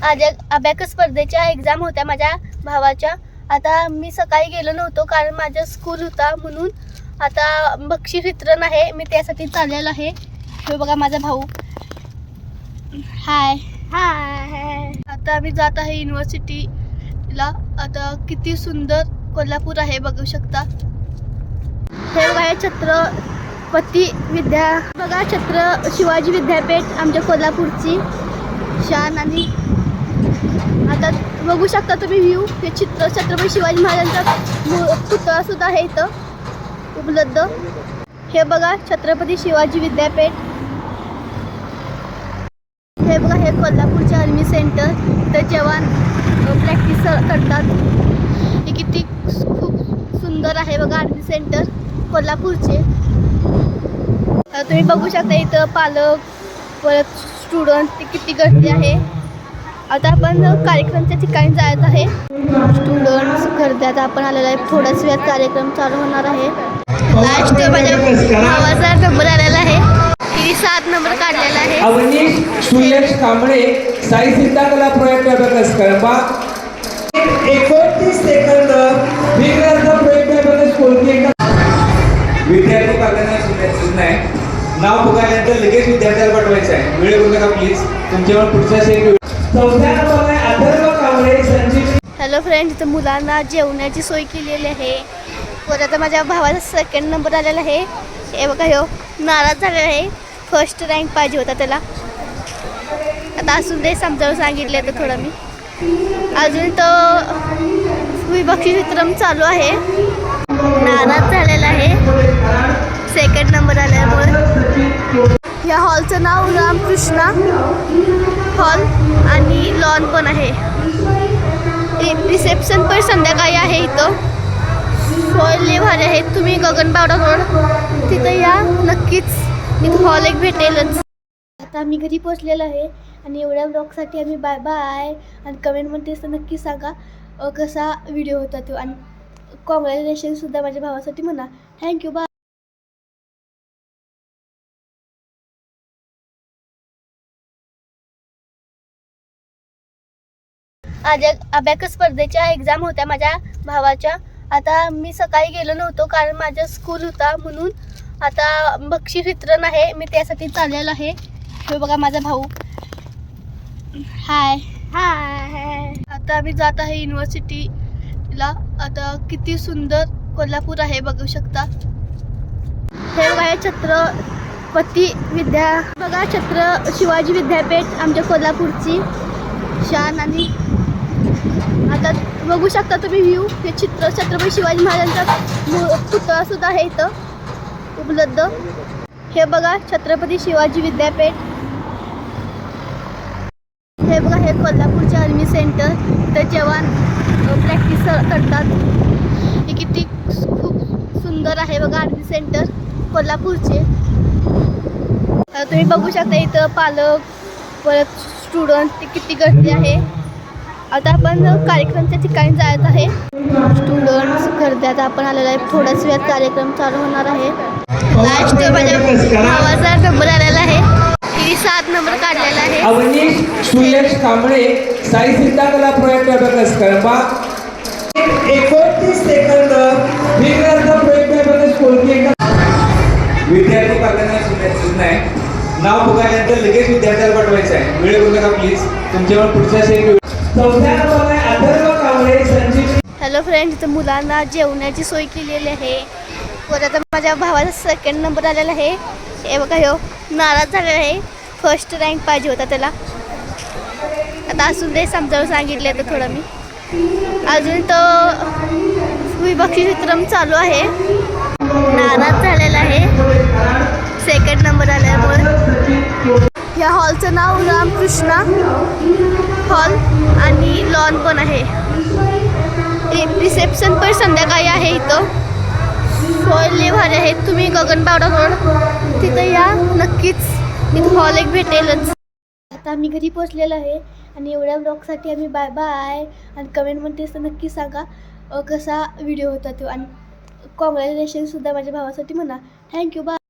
आज अबॅकस स्पर्धेच्या एक्झाम होत्या माझ्या भावाच्या. आता मी सकाळी गेलो नव्हतो कारण माझा स्कूल होता, म्हणून आता बक्षीस वितरण आहे, मी त्यासाठी चाललेलो आहे. हे बघा माझा भाऊ. हाय हाय. आता आम्ही जात आहे युनिव्हर्सिटीला. आता किती सुंदर कोल्हापूर आहे बघू शकता. हे बघा हे छत्रपती बघा शिवाजी विद्यापीठ आमच्या कोल्हापूरची शान. आणि आता बघू शकता तुम्ही व्ह्यू. हे छत्रपती शिवाजी महाराजांचा पुतळा सुद्धा आहे इथं उपलब्ध. हे बघा छत्रपती शिवाजी विद्यापीठ. हे बघा हे कोल्हापूरचे आर्मी सेंटर. इथं जवान प्रॅक्टिस करतात. हे किती खूप सुंदर आहे बघा आर्मी सेंटर कोल्हापूरचे. तुम्ही बघू शकता इथं पालक परत स्टुडंट ते किती गर्दी आहे. आता आपण कार्यक्रमच्या ठिकाणी जायचं आहे. स्टुडंट्स गर्दी. आता आपण आलेला आहे. थोड्याच वेळात कार्यक्रम चालू होणार आहे. लास्ट माझ्या भावाचा नंबर आलेला आहे. तिने 7 नंबर काढलेला आहे. अवनीश सुयश कांबळे साई सिद्धा कला प्रोजेक्ट अभ्यास करबा 29 सेकंद विग्रह प्रोजेक्ट अभ्यास कोणती विद्यार्थी पालकांना सुनायचं नाही. नाव पुकारल्यानंतर लगेच विद्यार्थ्याला पाठवायचं आहे. वेळ करू नका प्लीज. तुमच्यावर पुढचा सेट. चौथ्या नंबरला अथर्व कांबळे संजीव. हॅलो फ्रेंड्स, इथं मुलांना जेवणाची सोय केलेली आहे. परत आता माझ्या भावाचा 2nd नंबर आलेला आहे. हे बघा ह्यो नाराज झालेला आहे. फर्स्ट रँक पाहिजे होता त्याला. आता असून ते समजावून सांगितले तर थोडं मी. अजून तो बक्षीस वितरण चालू आहे. नाराज झालेला आहे 2nd नंबर आल्यामुळे. या हॉलचं नाव रामकृष्णा हॉल आणि लॉन पण आहे. रिसेप्शन पण संध्याकाळी आहे. इथं सोय लय भारी आहे. तुम्ही गगनबावडा रोड तिथं या नक्कीच. इथं हॉल एक भेटेलच. आता आम्ही घरी पोचलेलो आहे आणि एवढ्या ब्लॉगसाठी आम्ही बाय बाय. आणि कमेंटमध्ये असं नक्की सांगा कसा व्हिडिओ होता तो. आणि कॉंग्रॅच्युलेशनसुद्धा माझ्या भावासाठी म्हणा. थँक्यू. बाय. आज अबॅकस स्पर्धेच्या एक्झाम होत्या माझ्या भावाच्या. आता मी सकाळी गेलो नव्हतो कारण माझा स्कूल होता, म्हणून आता बक्षीस वितरण आहे, मी त्यासाठी चाललेलो आहे. हे बघा माझा भाऊ. हाय हाय. आता आम्ही जात आहे युनिव्हर्सिटीला. आता किती सुंदर कोल्हापूर आहे बघू शकता. हे बघा हे छत्रपती बघा शिवाजी विद्यापीठ आमच्या कोल्हापूरची शान. आणि आता बघू शकता तुम्ही व्ह्यू. हे छत्रपती शिवाजी महाराजांचा पुतळा सुद्धा आहे इथं उपलब्ध. हे बघा छत्रपती शिवाजी विद्यापीठ. हे बघा हे कोल्हापूरचे आर्मी सेंटर. इथं जवान प्रॅक्टिस करतात. हे किती खूप सुंदर आहे बघा आर्मी सेंटर कोल्हापूरचे. तुम्ही बघू शकता इथं पालक परत स्टुडंट ते किती गर्दी आहे. आता आपण कार्यक्रमच्या ठिकाणी जायचं आहे. स्टुडंट्स गर्दी. आता आपण आलेला आहे. थोड्याच वेळात कार्यक्रम चालू होणार आहे. लास्ट माझ्या भावाचा नंबर आलेला आहे. तिने 7 नंबर काढलेला आहे. अवनीश सुयश कांबळे साई सिद्धा कला प्रोजेक्ट अभ्यास करबा 29 सेकंद विग्रह प्रोजेक्ट अभ्यास कोणती विद्यार्थी पालकांना सुनायचं नाही. नाव पुकारल्यानंतर लगेच विद्यार्थ्याला पाठवायचं आहे. वेळ करू नका प्लीज. तुमच्यावर पुढचा सेट. चौथ्या नंबरला अथर्व कांबळे संजीव. हॅलो फ्रेंड्स, इथं मुलांना जेवणाची सोय केलेली आहे. परत आता माझ्या भावाचा 2nd नंबर आलेला आहे. हे बघा ह्यो नाराज झालेला आहे. फर्स्ट रँक पाहिजे होता त्याला. आता असून ते समजावून सांगितले तर थोडं मी. अजून तो बक्षीस वितरण चालू आहे. नाराज झालेला आहे 2nd नंबर आल्यामुळे. या हॉलचं नाव रामकृष्णा हॉल आणि लॉन पण आहे. रिसेप्शन पण संध्याकाळी आहे. इथं सोय लय भारी आहे. तुम्ही गगनबावडा रोड तिथं या नक्कीच. इथं हॉल एक भेटेलच. आता आम्ही घरी पोचलेलो आहे आणि एवढ्या ब्लॉगसाठी आम्ही बाय बाय. आणि कमेंटमध्ये असं नक्की सांगा कसा व्हिडिओ होता तो. आणि कॉंग्रॅच्युलेशनसुद्धा माझ्या भावासाठी म्हणा. थँक्यू. बाय.